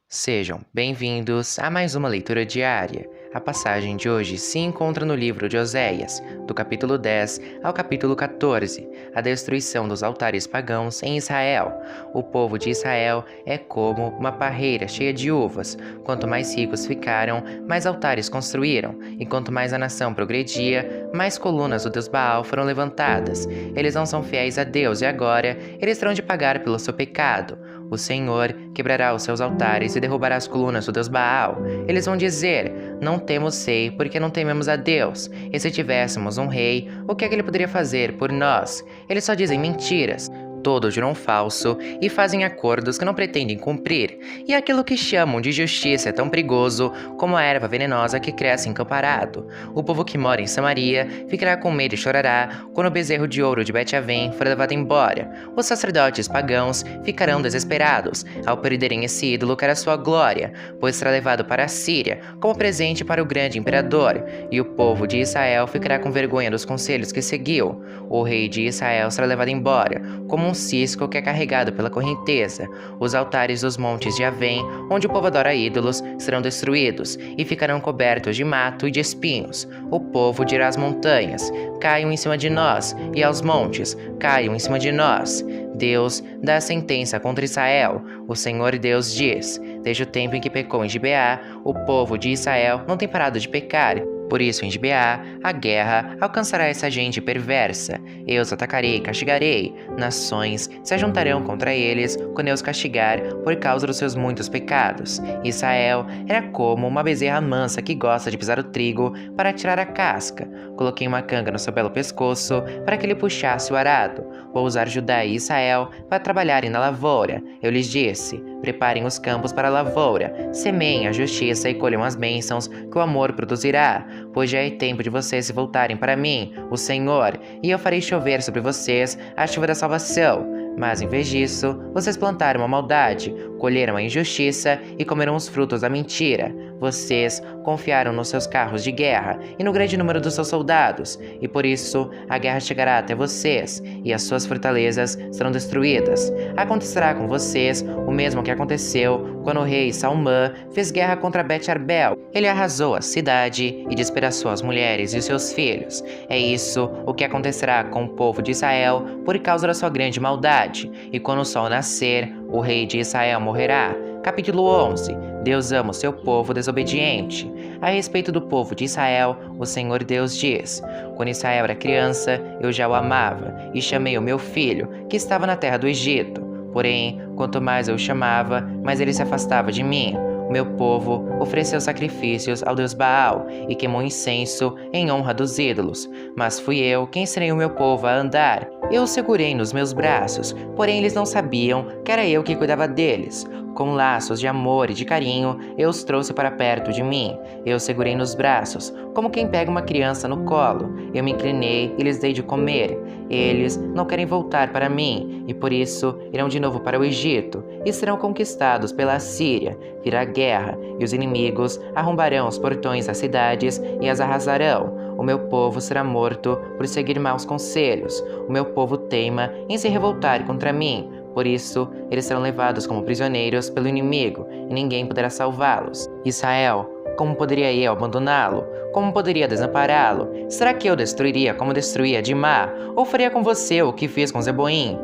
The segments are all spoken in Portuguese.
Sejam bem-vindos a mais uma leitura diária. A passagem de hoje se encontra no livro de Oséias, do capítulo 10 ao capítulo 14, a destruição dos altares pagãos em Israel. O povo de Israel é como uma parreira cheia de uvas. Quanto mais ricos ficaram, mais altares construíram, e quanto mais a nação progredia, mais colunas do deus Baal foram levantadas. Eles não são fiéis a Deus e agora eles terão de pagar pelo seu pecado. O Senhor quebrará os seus altares e derrubará as colunas do deus Baal. Eles vão dizer: não temos rei, porque não tememos a Deus. E se tivéssemos um rei, o que é que ele poderia fazer por nós? Eles só dizem mentiras. Todos juram falso e fazem acordos que não pretendem cumprir. E aquilo que chamam de justiça é tão perigoso como a erva venenosa que cresce em campo arado. O povo que mora em Samaria ficará com medo e chorará quando o bezerro de ouro de Bet-Avém for levado embora. Os sacerdotes pagãos ficarão desesperados ao perderem esse ídolo que era sua glória, pois será levado para a Síria como presente para o grande imperador. E o povo de Israel ficará com vergonha dos conselhos que seguiu. O rei de Israel será levado embora como um cisco que é carregado pela correnteza. Os altares dos montes de Avém, onde o povo adora ídolos, serão destruídos e ficarão cobertos de mato e de espinhos. O povo dirá às montanhas: caiam em cima de nós, e aos montes: caiam em cima de nós. Deus dá a sentença contra Israel. O Senhor Deus diz: desde o tempo em que pecou em Gibeá, o povo de Israel não tem parado de pecar. Por isso, em Gibeá, a guerra alcançará essa gente perversa. Eu os atacarei e castigarei. Nações se ajuntarão contra eles quando eu os castigar por causa dos seus muitos pecados. Israel era como uma bezerra mansa que gosta de pisar o trigo para tirar a casca. Coloquei uma canga no seu belo pescoço para que ele puxasse o arado. Vou usar Judá e Israel para trabalharem na lavoura. Eu lhes disse: preparem os campos para a lavoura, semeiem a justiça e colham as bênçãos que o amor produzirá. Pois já é tempo de vocês se voltarem para mim, o Senhor, e eu farei chover sobre vocês a chuva da salvação. Mas em vez disso, vocês plantaram a maldade, colheram a injustiça e comeram os frutos da mentira. Vocês confiaram nos seus carros de guerra e no grande número dos seus soldados, e por isso a guerra chegará até vocês, e as suas fortalezas serão destruídas. Acontecerá com vocês o mesmo que aconteceu quando o rei Salmã fez guerra contra Bet-Arbel. Ele arrasou a cidade e despedaçou as mulheres e os seus filhos. É isso o que acontecerá com o povo de Israel por causa da sua grande maldade. E quando o sol nascer, o rei de Israel morrerá. Capítulo 11. Deus ama o seu povo desobediente. A respeito do povo de Israel, o Senhor Deus diz: quando Israel era criança, eu já o amava, e chamei o meu filho, que estava na terra do Egito. Porém, quanto mais eu o chamava, mais ele se afastava de mim. O meu povo ofereceu sacrifícios ao deus Baal e queimou incenso em honra dos ídolos. Mas fui eu quem ensinei o meu povo a andar. Eu os segurei nos meus braços, porém eles não sabiam que era eu que cuidava deles. Com laços de amor e de carinho, eu os trouxe para perto de mim. Eu os segurei nos braços, como quem pega uma criança no colo. Eu me inclinei e lhes dei de comer. Eles não querem voltar para mim, e por isso irão de novo para o Egito, e serão conquistados pela Síria. Virá guerra, e os inimigos arrombarão os portões das cidades e as arrasarão. O meu povo será morto por seguir maus conselhos. O meu povo teima em se revoltar contra mim. Por isso, eles serão levados como prisioneiros pelo inimigo, e ninguém poderá salvá-los. Israel, como poderia eu abandoná-lo? Como poderia desampará-lo? Será que eu destruiria como destruía Dimá? Ou faria com você o que fiz com Zeboim?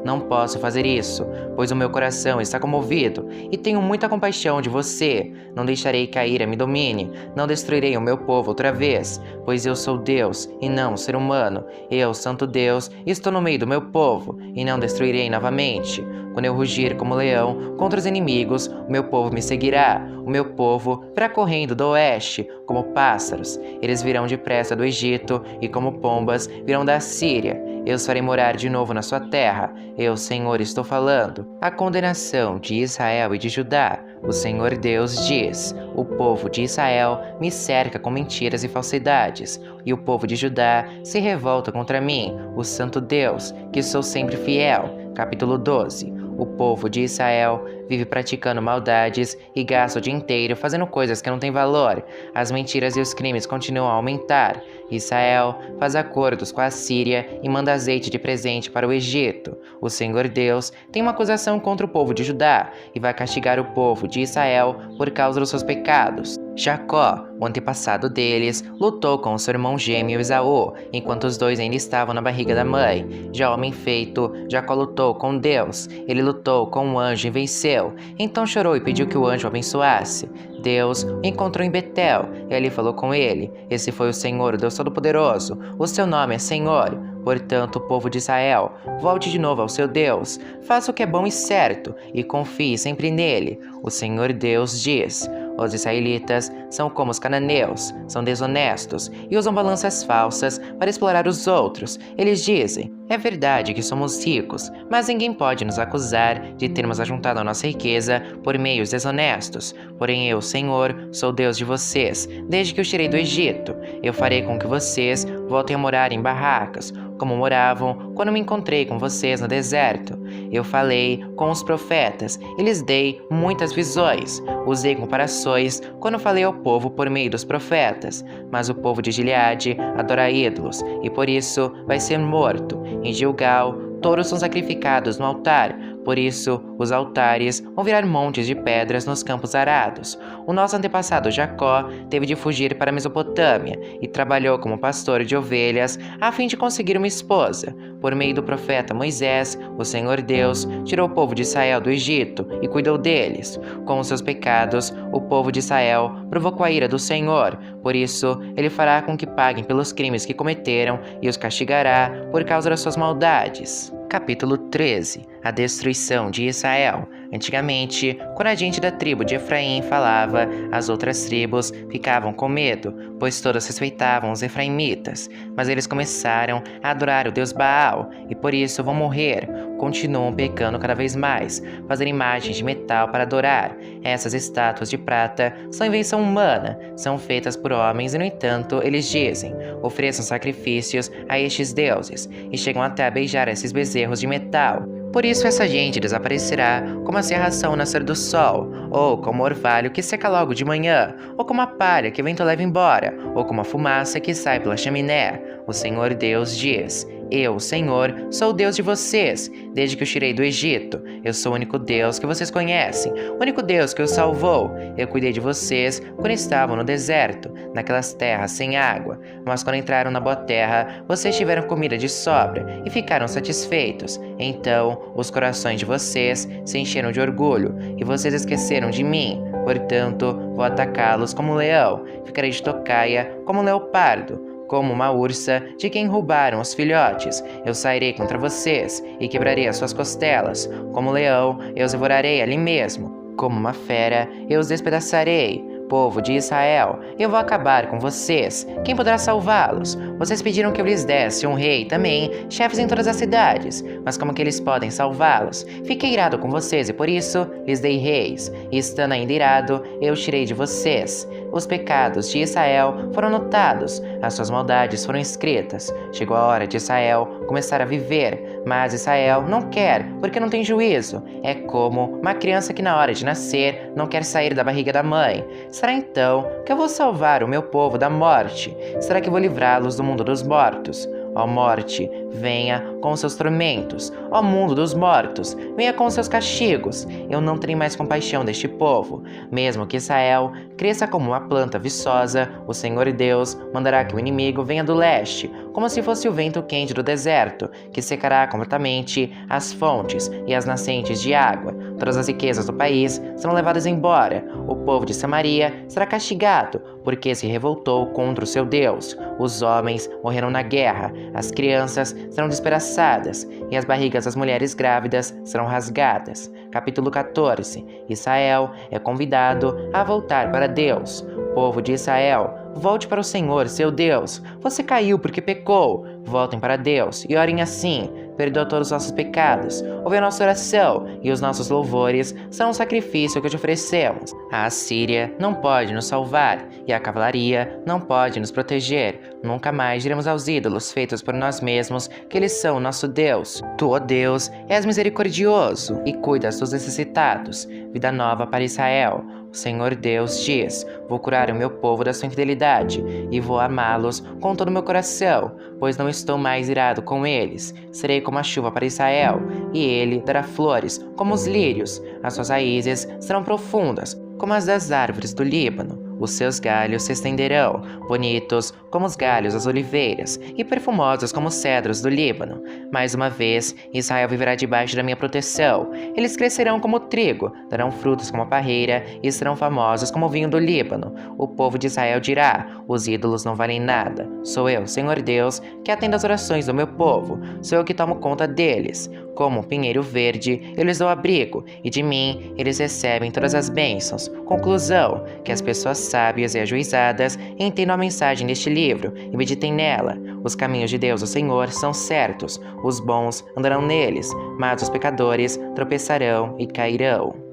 Não posso fazer isso, pois o meu coração está comovido e tenho muita compaixão de você. Não deixarei que a ira me domine, não destruirei o meu povo outra vez, pois eu sou Deus e não ser humano. Eu, Santo Deus, estou no meio do meu povo e não destruirei novamente. Quando eu rugir como leão contra os inimigos, o meu povo me seguirá. O meu povo virá correndo do oeste, como pássaros. Eles virão depressa do Egito e como pombas virão da Síria. Eu os farei morar de novo na sua terra. Eu, Senhor, estou falando. A condenação de Israel e de Judá. O Senhor Deus diz: o povo de Israel me cerca com mentiras e falsidades, e o povo de Judá se revolta contra mim, o Santo Deus, que sou sempre fiel. Capítulo 12. O povo de Israel vive praticando maldades e gasta o dia inteiro fazendo coisas que não têm valor. As mentiras e os crimes continuam a aumentar. Israel faz acordos com a Síria e manda azeite de presente para o Egito. O Senhor Deus tem uma acusação contra o povo de Judá e vai castigar o povo de Israel por causa dos seus pecados. Jacó, o antepassado deles, lutou com seu irmão gêmeo Esaú, enquanto os dois ainda estavam na barriga da mãe. Já homem feito, Jacó lutou com Deus. Ele lutou com um anjo e venceu. Então chorou e pediu que o anjo o abençoasse. Deus o encontrou em Betel e ali falou com ele. Esse foi o Senhor, o Deus Todo-Poderoso. O seu nome é Senhor. Portanto, povo de Israel, volte de novo ao seu Deus. Faça o que é bom e certo e confie sempre nele. O Senhor Deus diz: os israelitas são como os cananeus, são desonestos e usam balanças falsas para explorar os outros. Eles dizem: é verdade que somos ricos, mas ninguém pode nos acusar de termos ajuntado a nossa riqueza por meios desonestos. Porém eu, Senhor, sou Deus de vocês, desde que os tirei do Egito. Eu farei com que vocês voltem a morar em barracas, como moravam quando me encontrei com vocês no deserto. Eu falei com os profetas e lhes dei muitas visões. Usei comparações quando falei ao povo por meio dos profetas. Mas o povo de Gileade adora ídolos e por isso vai ser morto. Em Gilgal, touros são sacrificados no altar. Por isso, os altares vão virar montes de pedras nos campos arados. O nosso antepassado Jacó teve de fugir para a Mesopotâmia e trabalhou como pastor de ovelhas a fim de conseguir uma esposa. Por meio do profeta Moisés, o Senhor Deus tirou o povo de Israel do Egito e cuidou deles. Com os seus pecados, o povo de Israel provocou a ira do Senhor. Por isso, ele fará com que paguem pelos crimes que cometeram e os castigará por causa das suas maldades. Capítulo 13. A destruição de Israel. Antigamente, quando a gente da tribo de Efraim falava, as outras tribos ficavam com medo, pois todas respeitavam os efraimitas. Mas eles começaram a adorar o deus Baal, e por isso vão morrer. Continuam pecando cada vez mais, fazendo imagens de metal para adorar. Essas estátuas de prata são invenção humana, são feitas por homens e, no entanto, eles dizem: ofereçam sacrifícios a estes deuses, e chegam até a beijar esses bezerros de metal. Por isso essa gente desaparecerá como a serração ao nascer do sol, ou como o orvalho que seca logo de manhã, ou como a palha que o vento leva embora, ou como a fumaça que sai pela chaminé. O Senhor Deus diz: eu, Senhor, sou o Deus de vocês, desde que os tirei do Egito. Eu sou o único Deus que vocês conhecem, o único Deus que os salvou. Eu cuidei de vocês quando estavam no deserto, naquelas terras sem água. Mas quando entraram na boa terra, vocês tiveram comida de sobra e ficaram satisfeitos. Então, os corações de vocês se encheram de orgulho e vocês esqueceram de mim. Portanto, vou atacá-los como um leão, ficarei de tocaia como um leopardo. Como uma ursa de quem roubaram os filhotes, eu sairei contra vocês e quebrarei as suas costelas. Como leão, eu os devorarei ali mesmo. Como uma fera, eu os despedaçarei. Povo de Israel, eu vou acabar com vocês. Quem poderá salvá-los? Vocês pediram que eu lhes desse um rei também, chefes em todas as cidades. Mas como que eles podem salvá-los? Fiquei irado com vocês e por isso lhes dei reis. E estando ainda irado, eu os tirei de vocês. Os pecados de Israel foram notados, as suas maldades foram escritas. Chegou a hora de Israel começar a viver, mas Israel não quer, porque não tem juízo. É como uma criança que na hora de nascer não quer sair da barriga da mãe. Será então que eu vou salvar o meu povo da morte? Será que vou livrá-los do mundo dos mortos? Ó morte, venha com seus tormentos. Ó mundo dos mortos, venha com seus castigos. Eu não terei mais compaixão deste povo. Mesmo que Israel cresça como uma planta viçosa, o Senhor Deus mandará que o inimigo venha do leste, como se fosse o vento quente do deserto, que secará completamente as fontes e as nascentes de água. Todas as riquezas do país serão levadas embora. O povo de Samaria será castigado, porque se revoltou contra o seu Deus. Os homens morreram na guerra, as crianças serão despedaçadas, e as barrigas das mulheres grávidas serão rasgadas. Capítulo 14. Israel é convidado a voltar para Deus. Povo de Israel, volte para o Senhor, seu Deus. Você caiu porque pecou. Voltem para Deus e orem assim: perdoa todos os nossos pecados, ouve a nossa oração, e os nossos louvores são um sacrifício que te oferecemos. A Assíria não pode nos salvar, e a cavalaria não pode nos proteger. Nunca mais diremos aos ídolos feitos por nós mesmos que eles são o nosso Deus. Tu, ó Deus, és misericordioso e cuidas dos necessitados. Vida nova para Israel. O Senhor Deus diz: vou curar o meu povo da sua infidelidade e vou amá-los com todo o meu coração, pois não estou mais irado com eles. Serei como a chuva para Israel, e ele dará flores como os lírios. As suas raízes serão profundas, como as das árvores do Líbano. Os seus galhos se estenderão, bonitos como os galhos das oliveiras e perfumosos como os cedros do Líbano. Mais uma vez, Israel viverá debaixo da minha proteção. Eles crescerão como trigo, darão frutos como a parreira e serão famosos como o vinho do Líbano. O povo de Israel dirá: os ídolos não valem nada. Sou eu, Senhor Deus, que atendo às orações do meu povo. Sou eu que tomo conta deles. Como um pinheiro verde, eu lhes dou abrigo, e de mim eles recebem todas as bênçãos. Conclusão: que as pessoas sábias e ajuizadas entendam a mensagem deste livro e meditem nela. Os caminhos de Deus, o Senhor, são certos. Os bons andarão neles, mas os pecadores tropeçarão e cairão.